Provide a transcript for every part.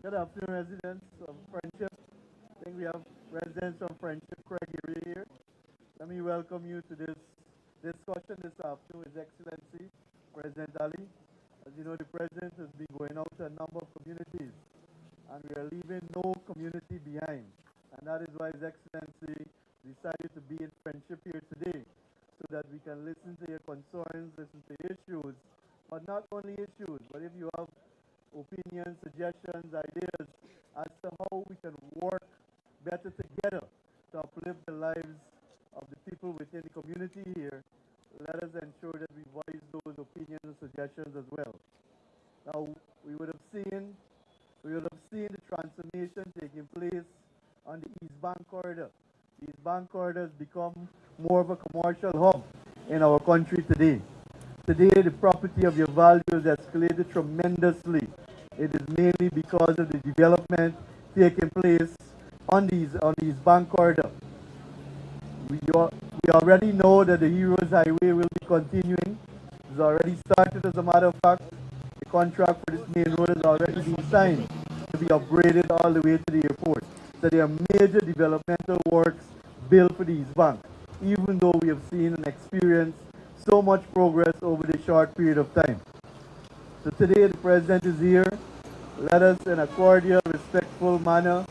Good afternoon, residents of Friendship. I think we have residents from Friendship Craig area here. Let me welcome you to this discussion this afternoon, His Excellency President Ali. As you know, the President has been going out to a number of communities, and we are leaving no community behind. And that is why His Excellency decided to be in Friendship here today, so that we can listen to your concerns, listen to issues, but not only issues, but if you have opinions, suggestions, ideas as to how we can work better together to uplift the lives of the people within the community here, let us ensure that we voice those opinions and suggestions as well. Now, we would have seen the transformation taking place on the East Bank corridor. The East Bank corridor has become more of a commercial hub in our country today. Today, the property of your value has escalated tremendously. It is mainly because of the development taking place on these bank corridor. We already know that the Heroes Highway will be continuing. It's already started, as a matter of fact. The contract for this main road has already been signed to be upgraded all the way to the airport. So there are major developmental works built for the East Bank, even though we have seen and experienced so much progress over the short period of time. So today the President is here. Let us, in a cordial, respectful manner,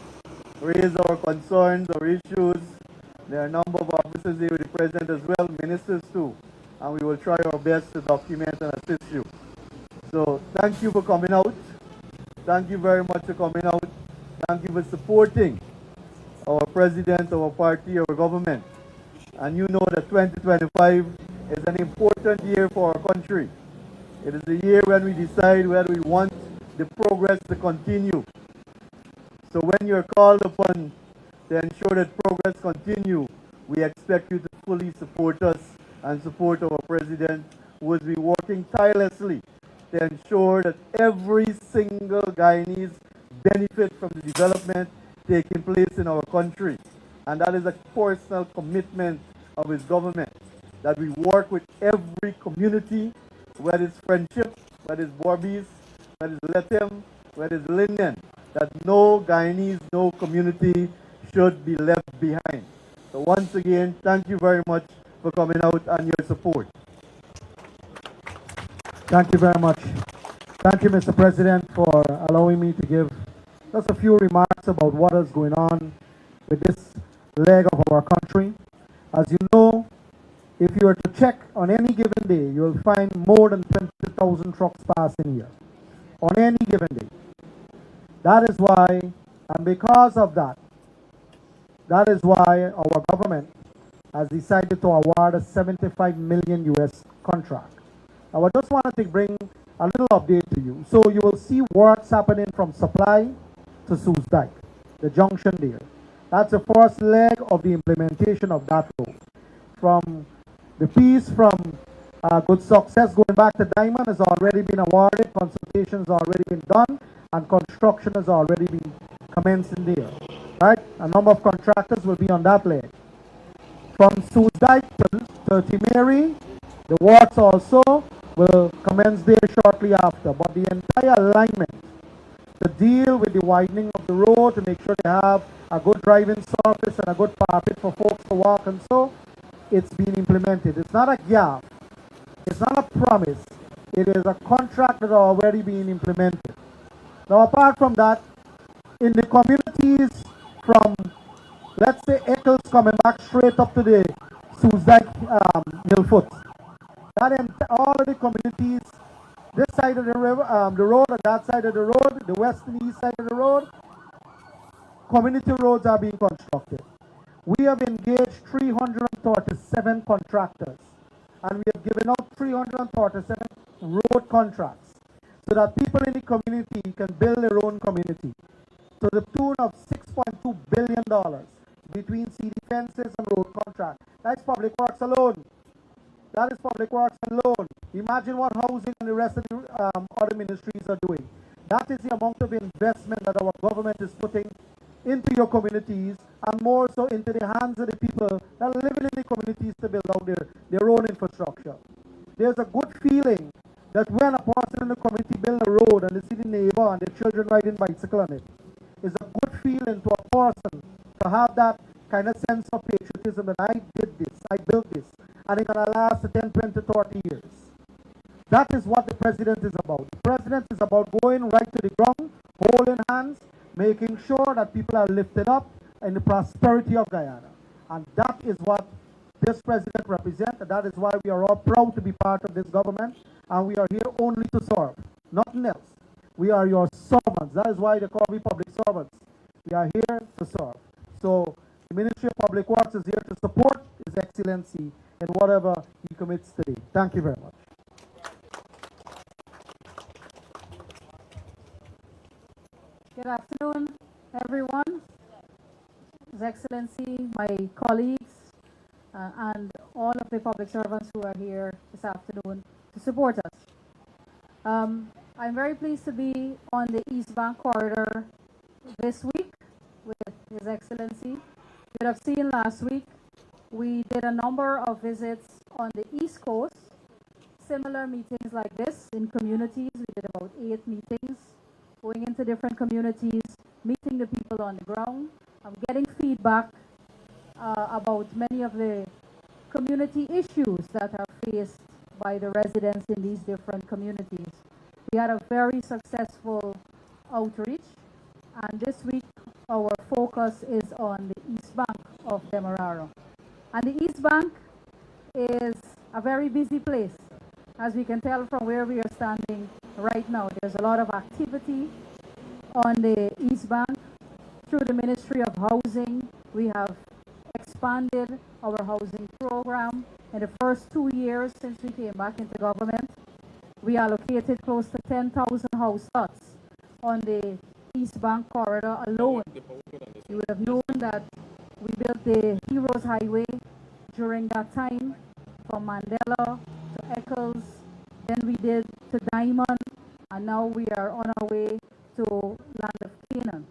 raise our concerns, our issues. There are a number of officers here with the President as well, ministers too, and we will try our best to document and assist you. So thank you for coming out. Thank you very much for coming out. Thank you for supporting our President, our party, our government. And you know that 2025 is an important year for our country. It is a year when we decide whether we want the progress to continue. So when you're called upon to ensure that progress continue, we expect you to fully support us and support our President, who has been working tirelessly to ensure that every single Guyanese benefit from the development taking place in our country. And that is a personal commitment of his government, that we work with every community, whether it's Friendship, whether it's Borbies, whether it's Lethem, whether it's Linden, that no Guyanese, no community should be left behind. So once again, thank you very much for coming out and your support. Thank you very much. Thank you, Mr. President, for allowing me to give just a few remarks about what is going on with this leg of our country. As you know, if you were to check on any given day, you will find more than 20,000 trucks passing here on any given day. That is why, and because of that, that is why our government has decided to award a 75 million US contract. Now I just wanted to bring a little update to you. So you will see works happening from Supply to Soosdijk, the junction there. That's the first leg of the implementation of that road. From the piece from Good Success going back to Diamond has already been awarded, consultations already been done, and construction has already been commencing there. Right? A number of contractors will be on that leg. From Soosdijk to Timeri, the works also will commence there shortly after. But the entire alignment to deal with the widening of the road, to make sure they have a good driving surface and a good carpet for folks to walk and so, it's been implemented. It's not a gap. It's not a promise. It is a contract that are already being implemented. Now, apart from that, in the communities from, let's say, Eccles coming back straight up to the Soosdijk Millfoot, that all of the communities, this side of the river, the road, and that side of the road, the west and east side of the road, community roads are being constructed. We have engaged 337 contractors, and we have given out 337 road contracts so that people in the community can build their own community to the tune of $6.2 billion between CD fences and road contracts. That's public works alone. That is public works alone. Imagine what housing and the rest of the other ministries are doing. That is the amount of investment that our government is putting into your communities, and more so into the hands of the people that are living in the communities to build out their own infrastructure. There's a good feeling that when a person in the community builds a road and the see the neighbor and the children riding bicycle on it. It's a good feeling to a person to have that kind of sense of patriotism that I did this, I built this, and it's going to last 10, 20, 30 years. That is what the president is about. The president is about going right to the ground, holding hands, making sure that people are lifted up in the prosperity of Guyana. And that is what this president represents, and that is why we are all proud to be part of this government, and we are here only to serve, nothing else. We are your servants. That is why they call me public servants. We are here to serve. So the Ministry of Public Works is here to support His Excellency in whatever he commits today. Thank you very much. Good afternoon, everyone. His Excellency, my colleagues, and all of the public servants who are here this afternoon to support us. I'm very pleased to be on the East Bank corridor this week with His Excellency. You would have seen last week, we did a number of visits on the East Coast, similar meetings like this in communities. We did about 8 meetings, going into different communities, meeting the people on the ground. I'm getting feedback about many of the community issues that are faced by the residents in these different communities. We had a very successful outreach, and this week our focus is on the East Bank of Demerara. And the East Bank is a very busy place. As we can tell from where we are standing right now, there's a lot of activity on the East Bank. Through the Ministry of Housing, we have expanded our housing program. In the first 2 years since we came back into government, we allocated close to 10,000 house lots on the East Bank corridor alone. You would have known that we built the Heroes Highway during that time from Mandela to Eccles, then we did to Diamond, and now we are on our way to Land of Canaan.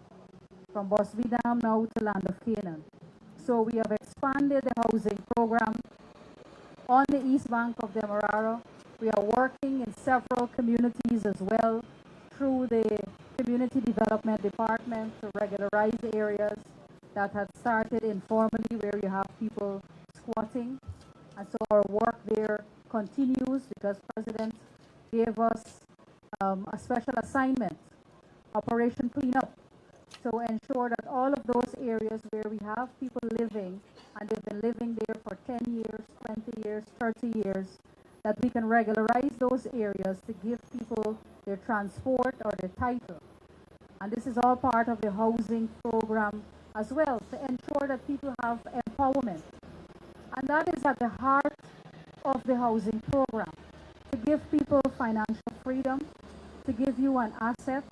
From Bosby Dam now to Land of Canaan. So we have expanded the housing program on the East Bank of Demerara. We are working in several communities as well through the Community Development Department to regularize areas that had started informally where you have people squatting. And so our work there continues because President gave us a special assignment, Operation Cleanup, to ensure that all of those areas where we have people living and they've been living there for 10 years, 20 years, 30 years, that we can regularize those areas to give people their transport or their title. And this is all part of the housing program as well, to ensure that people have empowerment. And that is at the heart of the housing program, to give people financial freedom, to give you an asset,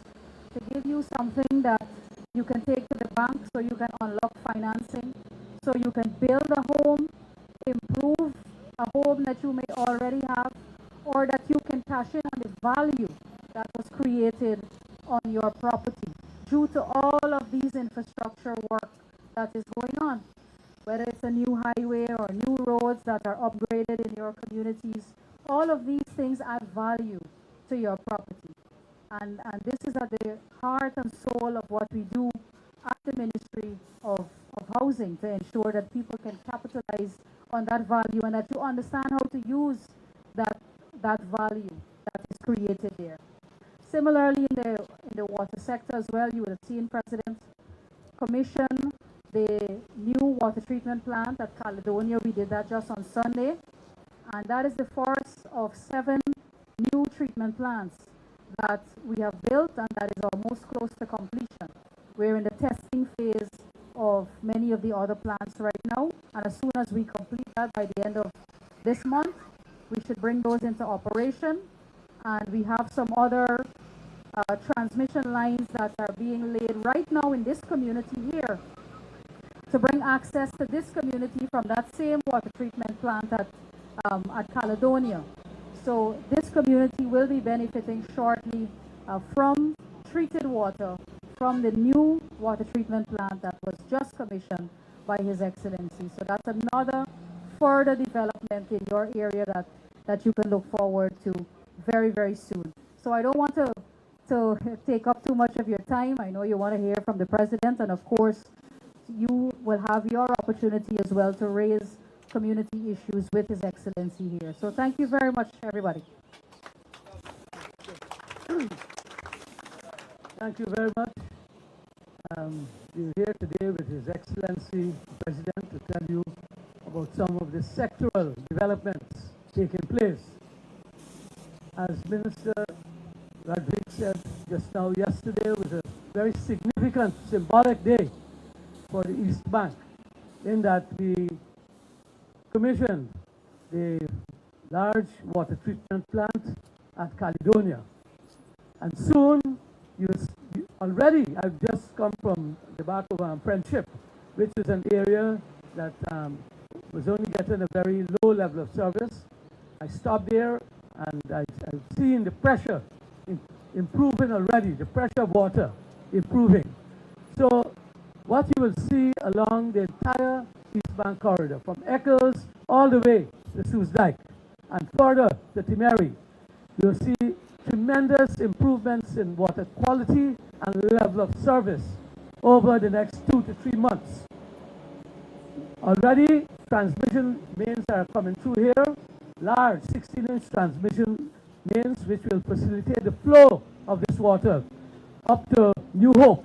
to give you something that you can take to the bank so you can unlock financing, so you can build a home, improve a home that you may already have, or that you can cash in on the value that was created on your property due to all of these infrastructure work that is going on. Whether it's a new highway or new roads that are upgraded in your communities, all of these things add value to your property. And this is at the heart and soul of what we do at the Ministry of Housing, to ensure that people can capitalize on that value and that you understand how to use that value that is created there. Similarly, in the water sector as well, you would have seen President commission the new water treatment plant at Caledonia. We did that just on Sunday, and that is the first of 7 new treatment plants that we have built, and that is almost close to completion. We're in the testing phase of many of the other plants right now, and as soon as we complete that by the end of this month, we should bring those into operation. And we have some other transmission lines that are being laid right now in this community here to bring access to this community from that same water treatment plant at Caledonia. So this community will be benefiting shortly from treated water from the new water treatment plant that was just commissioned by His Excellency. So that's another further development in your area that you can look forward to very, very soon. So I don't want to to take up too much of your time. I know you want to hear from the President, and of course, you will have your opportunity as well to raise community issues with His Excellency here. So thank you very much, everybody. Thank you very much. We're here today with His Excellency the President to tell you about some of the sectoral developments taking place. As Minister Rodriguez said just now, yesterday was a very significant, symbolic day for the East Bank, in that we commissioned the large water treatment plant at Caledonia. And soon, already I've just come from the back of Friendship, which is an area that was only getting a very low level of service. I stopped there and I've seen the pressure improving already, the pressure of water improving. So what you will see along the entire East Bank corridor, from Eccles all the way to Sus Dyke and further to Timeri, you'll see tremendous improvements in water quality and level of service over the next 2 to 3 months. Already, transmission mains are coming through here, large 16-inch transmission mains which will facilitate the flow of this water up to New Hope,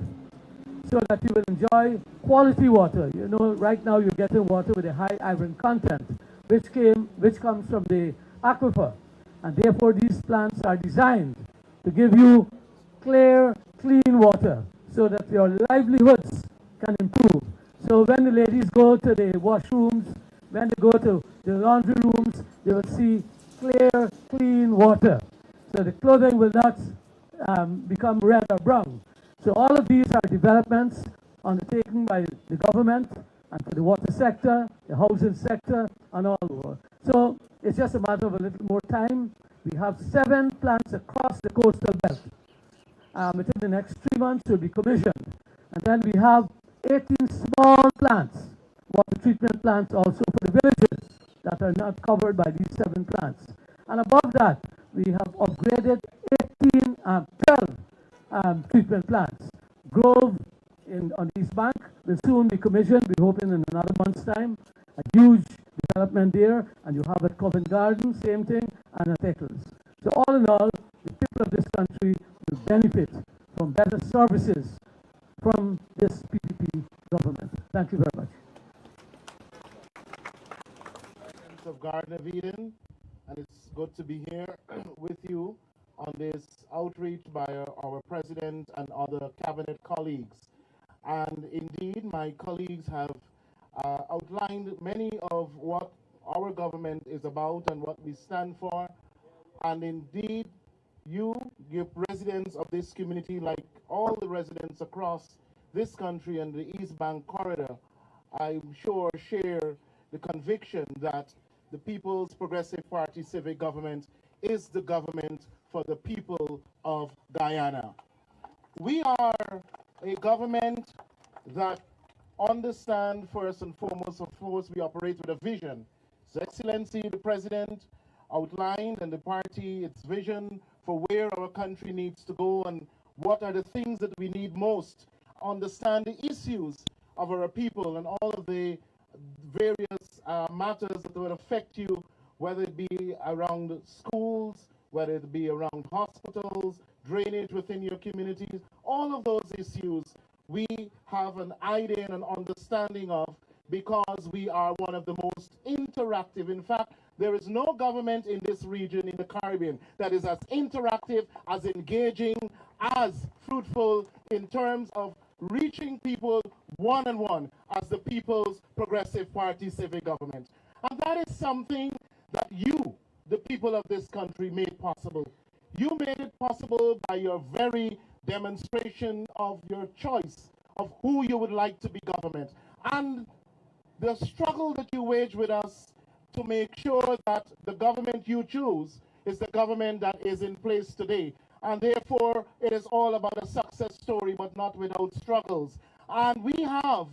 so that you will enjoy quality water. You know, right now you're getting water with a high iron content, which comes from the aquifer. And therefore these plants are designed to give you clear, clean water so that your livelihoods can improve. So when the ladies go to the washrooms, when they go to the laundry rooms, they will see clear, clean water. So the clothing will not become red or brown. So all of these are developments undertaken by the government and for the water sector, the housing sector, and all over. So it's just a matter of a little more time. We have 7 plants across the coastal belt. Within the next 3 months, will be commissioned. And then we have 18 small plants, water treatment plants also for the villages that are not covered by these 7 plants. And above that, we have upgraded 12 treatment plants. Grove on the East Bank will soon be commissioned, we're hoping in another month's time. A huge development there, and you have at Covent Garden, same thing, and at Eccles. So all in all, the people of this country will benefit from better services from this PDP government. Thank you very much. Of Garden of Eden, and it's good to be here with you on this outreach by our president and other cabinet colleagues. And indeed, my colleagues have outlined many of what our government is about and what we stand for. And indeed, you, residents of this community, like all the residents across this country and the East Bank corridor, I'm sure share the conviction that the People's Progressive Party civic government is the government for the people of Guyana. We are a government that understand first and foremost, of course, we operate with a vision. His Excellency, the President, outlined and the party its vision for where our country needs to go and what are the things that we need most. Understand the issues of our people and all of the various matters that would affect you, whether it be around schools, whether it be around hospitals, drainage within your communities, all of those issues we have an idea and an understanding of because we are one of the most interactive. In fact, there is no government in this region, in the Caribbean, that is as interactive, as engaging, as fruitful in terms of reaching people one-on-one as the People's Progressive Party civic government. And that is something that you, the people of this country, made possible. You made it possible by your very demonstration of your choice of who you would like to be government. And the struggle that you wage with us to make sure that the government you choose is the government that is in place today. And therefore, it is all about a success story, but not without struggles. And we have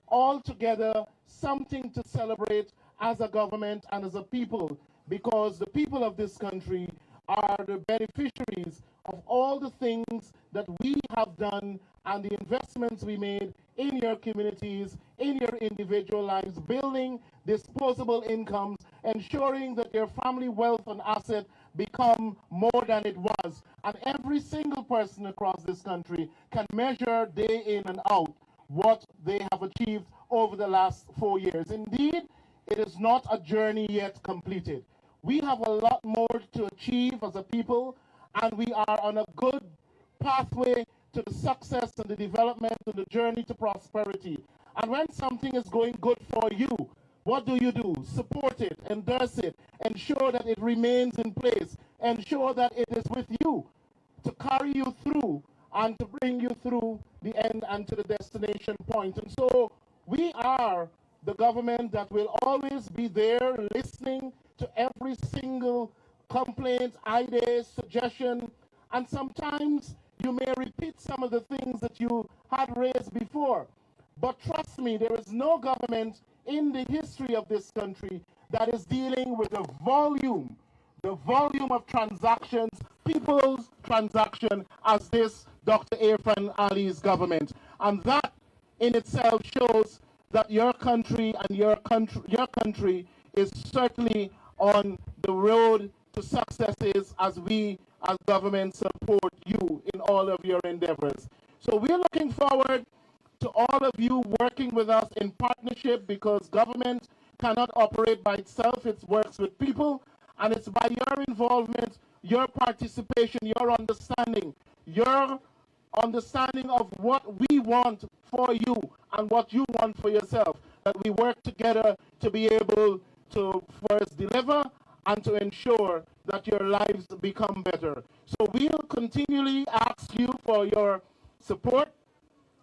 altogether something to celebrate as a government and as a people, because the people of this country are the beneficiaries of all the things that we have done and the investments we made in your communities, in your individual lives, building disposable incomes, ensuring that your family wealth and asset become more than it was. And every single person across this country can measure day in and out what they have achieved over the last 4 years. Indeed, it is not a journey yet completed. We have a lot more to achieve as a people, and we are on a good pathway to the success and the development and the journey to prosperity. And when something is going good for you, what do? Support it, endorse it, ensure that it remains in place, ensure that it is with you to carry you through and to bring you through the end and to the destination point. And so we are the government that will always be there listening to every single complaint, idea, suggestion, and sometimes you may repeat some of the things that you had raised before. But trust me, there is no government in the history of this country that is dealing with the volume of transactions, people's transaction, as this Dr. Irfan Ali's government. And that in itself shows that your country and your country is certainly on the road to successes as we as government support you in all of your endeavors. So we're looking forward to all of you working with us in partnership, because government cannot operate by itself. It works with people, and it's by your involvement, your participation, your understanding of what we want for you and what you want for yourself, that we work together to be able to first deliver and to ensure that your lives become better. So we'll continually ask you for your support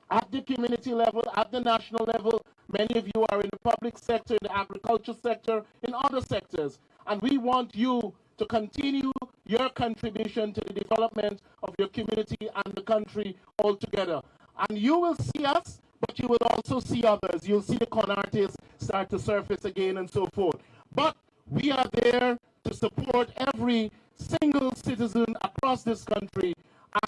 at the community level, at the national level. Many of you are in the public sector, in the agriculture sector, in other sectors. And we want you to continue your contribution to the development of your community and the country altogether. And you will see us, but you will also see others. You'll see the con artists start to surface again and so forth. But we are there to support every single citizen across this country,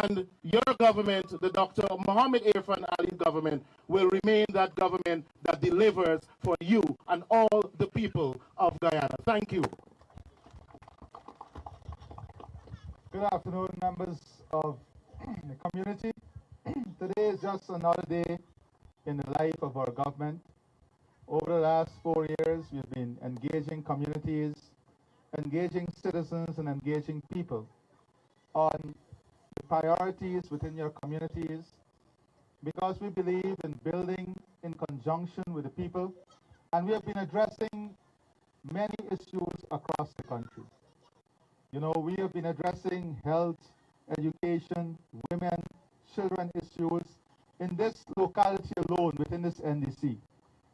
and your government, the Dr. Mohammed Irfan Ali government, will remain that government that delivers for you and all the people of Guyana. Thank you. Good afternoon, members of the community. Today is just another day in the life of our government. Over the last 4 years, we've been engaging communities, engaging citizens, and engaging people on the priorities within your communities, because we believe in building in conjunction with the people, and we have been addressing many issues across the country. You know, we have been addressing health, education, women, children issues in this locality alone within this NDC.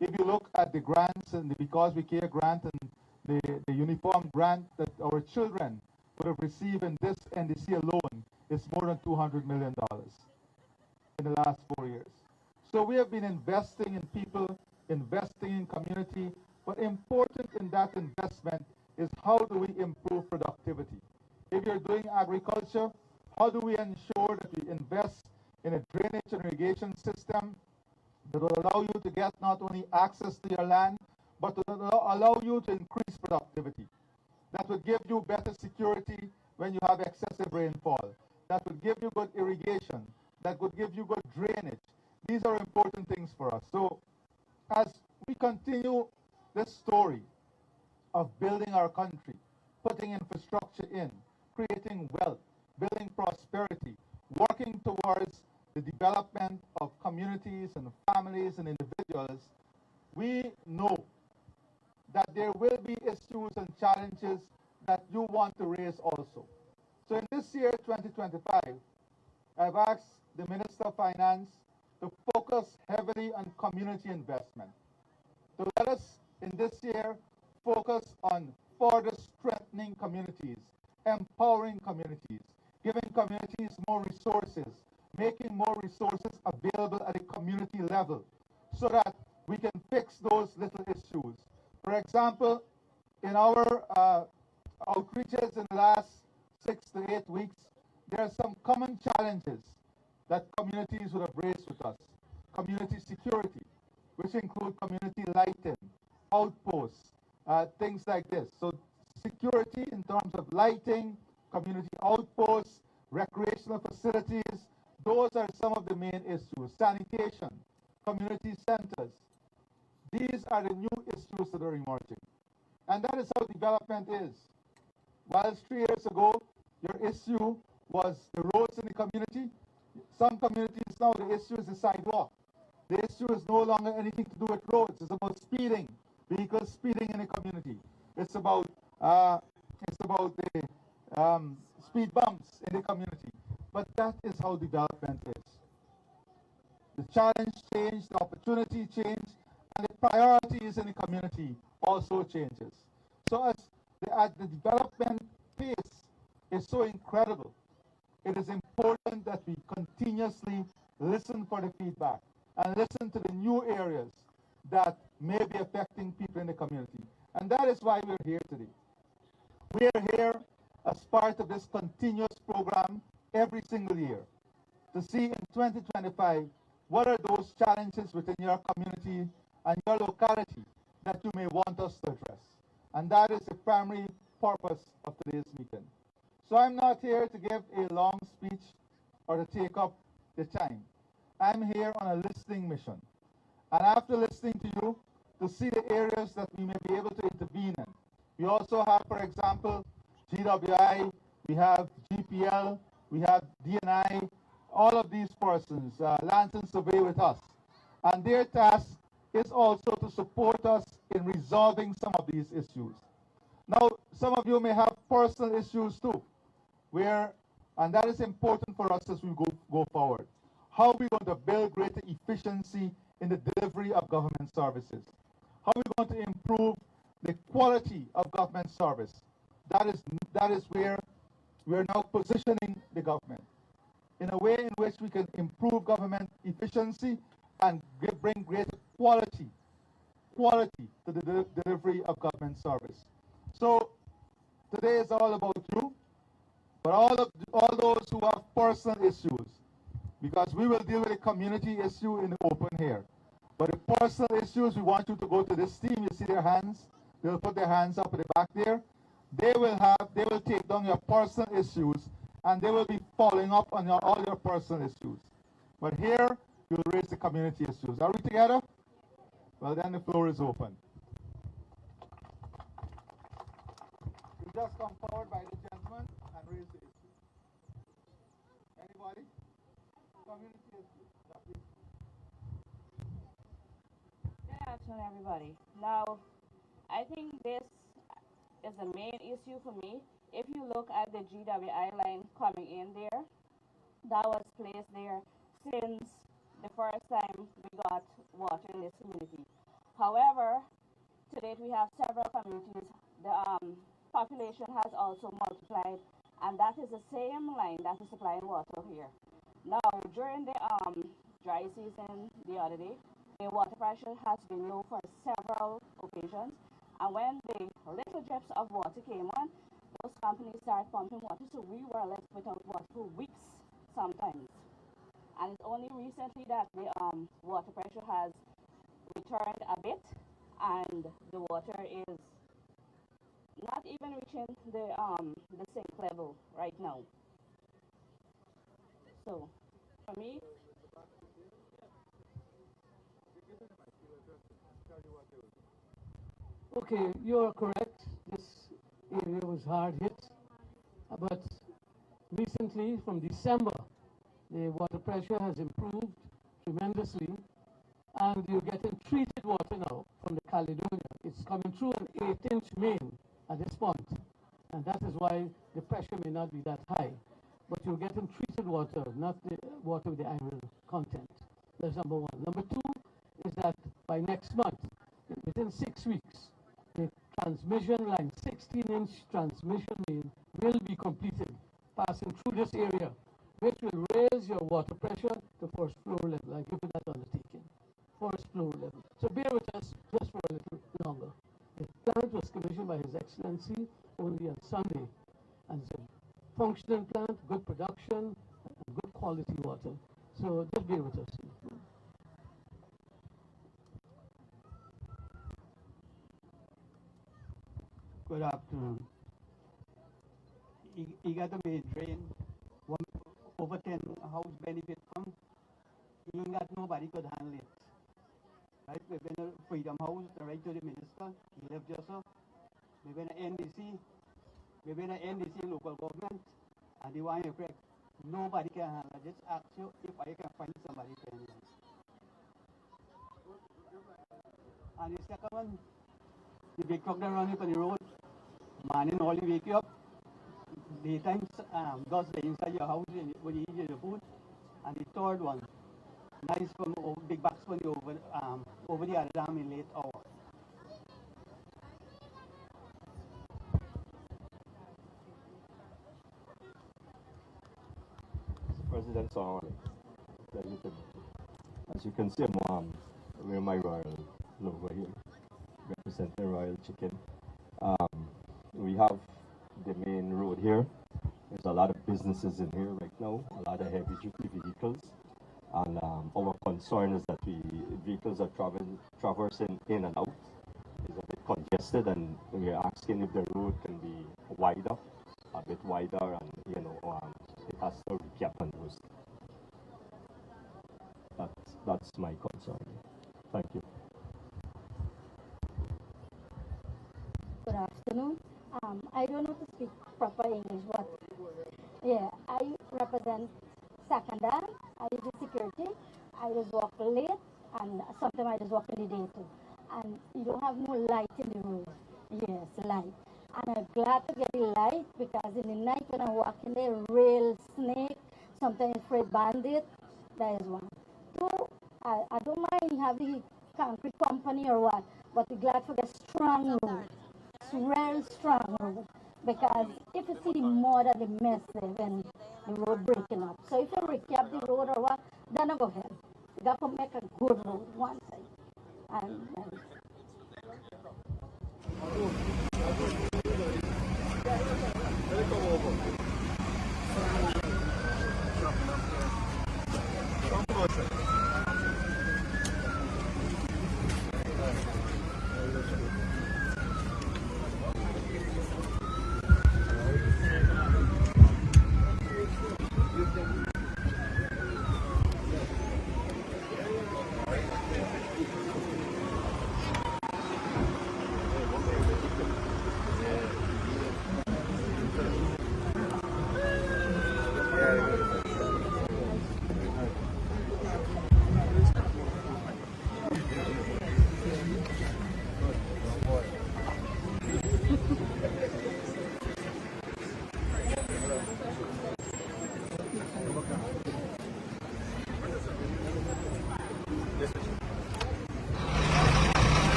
If you look at the grants and the Because We Care grant and the uniform grant that our children would have received in this NDC alone, it's more than $200 million in the last 4 years. So we have been investing in people, investing in community, but important in that investment is how do we improve productivity? If you're doing agriculture, how do we ensure that we invest in a drainage and irrigation system that will allow you to get not only access to your land, but to allow you to increase productivity? That would give you better security when you have excessive rainfall. That would give you good irrigation. That would give you good drainage. These are important things for us. So as we continue this story of building our country, putting infrastructure in, creating wealth, building prosperity, working towards the development of communities and families and individuals, we know that there will be issues and challenges that you want to raise also. So in this year, 2025, I've asked the Minister of Finance to focus heavily on community investment. To let us, in this year, focus on further strengthening communities, empowering communities, giving communities more resources, making more resources available at a community level so that we can fix those little issues. For example, in our outreaches in the last 6 to 8 weeks, there are some common challenges that communities would have raised with us. Community security, which include community lighting, outposts, things like this. So security in terms of lighting, community outposts, recreational facilities, those are some of the main issues. Sanitation, community centers. These are the new issues that are emerging. And that is how development is. Whilst 3 years ago, your issue was the roads in the community, some communities now the issue is the sidewalk. The issue is no longer anything to do with roads. It's about speeding, vehicles speeding in the community. It's about the speed bumps in the community. But that is how development is. The challenge changed, the opportunity changed, and the priorities in the community also changes. So as the development pace is so incredible, it is important that we continuously listen for the feedback and listen to the new areas that may be affecting people in the community. And that is why we're here today. We are here as part of this continuous program every single year to see in 2025 what are those challenges within your community and your locality that you may want us to address. And that is the primary purpose of today's meeting. So I'm not here to give a long speech or to take up the time. I'm here on a listening mission. And after listening to you, to see the areas that we may be able to intervene in. We also have, for example, GWI, we have GPL, we have DNI, all of these persons, Lanson Survey with us. And their task is also to support us in resolving some of these issues. Now, some of you may have personal issues too, and that is important for us as we go forward. How are we going to build greater efficiency in the delivery of government services? How are we going to improve the quality of government service? That is where we are now positioning the government in a way in which we can improve government efficiency and bring greater quality to the delivery of government service. So today is all about you, but all those who have personal issues, because we will deal with a community issue in the open here. But the personal issues, we want you to go to this team. You see their hands? They'll put their hands up at the back there. They will take down your personal issues, and they will be following up on all your personal issues. But here, we'll raise the community issues. Are we together? Well, then the floor is open. You just come forward by the gentleman and raise the issue. Anybody? Community issue. Good afternoon, everybody. Now, I think this is the main issue for me. If you look at the GWI line coming in there, that was placed there since the first time we got water in this community. However, to date we have several communities. The population has also multiplied, and that is the same line that is supplying water here. Now, during the dry season the other day, the water pressure has been low for several occasions, and when the little drips of water came on, those companies started pumping water, so we were left without water for weeks sometimes. And it's only recently that the water pressure has returned a bit, and the water is not even reaching the sink level right now. So, for me, Okay, you're correct. This area was hard hit, but recently, from December, the water pressure has improved tremendously, and you're getting treated water now from the Caledonia. It's coming through an 8-inch main at this point, and that is why the pressure may not be that high. But you're getting treated water, not the water with the iron content. That's number one. Number two is that by next month, within 6 weeks, the transmission line, 16-inch transmission main, will be completed, passing through this area, which will raise your water pressure to first floor level. I give you that undertaking, first floor level. So bear with us just for a little longer. The plant was commissioned by His Excellency only on Sunday, and so functioning plant, good production, and good quality water. So just bear with us. Good afternoon. You got to be drained. One over 10 house benefit from. You ain't got nobody could handle it. Right? We've been a Freedom House, the right to the minister. He left just so. We've been an NDC. We've been an NDC local government. And they want you correct. Nobody can handle it. Just ask you if I can find somebody to handle it. And the second one, the big truck that running on the road, morning all the wake you up. Daytime, dust the inside your house when you eat your food. And the third one, nice from big box from the over the other dam in late hour. President Song, pleasure to meet you. As you can see, I'm wearing my royal logo here, representing Royal Chicken. We have the main road here. There's a lot of businesses in here right now, a lot of heavy duty vehicles. And our concern is that the vehicles are traversing in and out. It's a bit congested, and we're asking if the road can be wider, a bit wider, and it has to recap on those. That's my concern. Thank you. Good afternoon. I don't know to speak proper English, but yeah, I represent Sakanda. I do security. I just walk late, and sometimes I just walk in the day too. And you don't have no light in the road. Yes, light. And I'm glad to get the light because in the night when I'm walking there, rail snake, sometimes afraid bandit. That is one. Two, I don't mind having concrete company or what, but we're glad for the strong road. It's real strong road. Because if you see the mud and the mess there, then the road breaking up. So if you recap the road or what, then I go ahead. You got to make a good road one side. And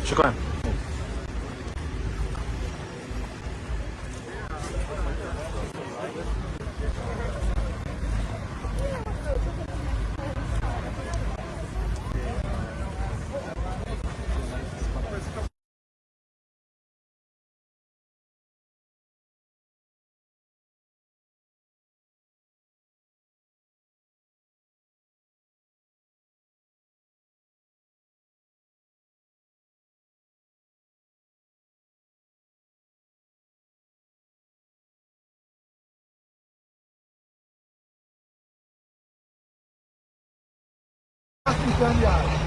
شكرا. Stand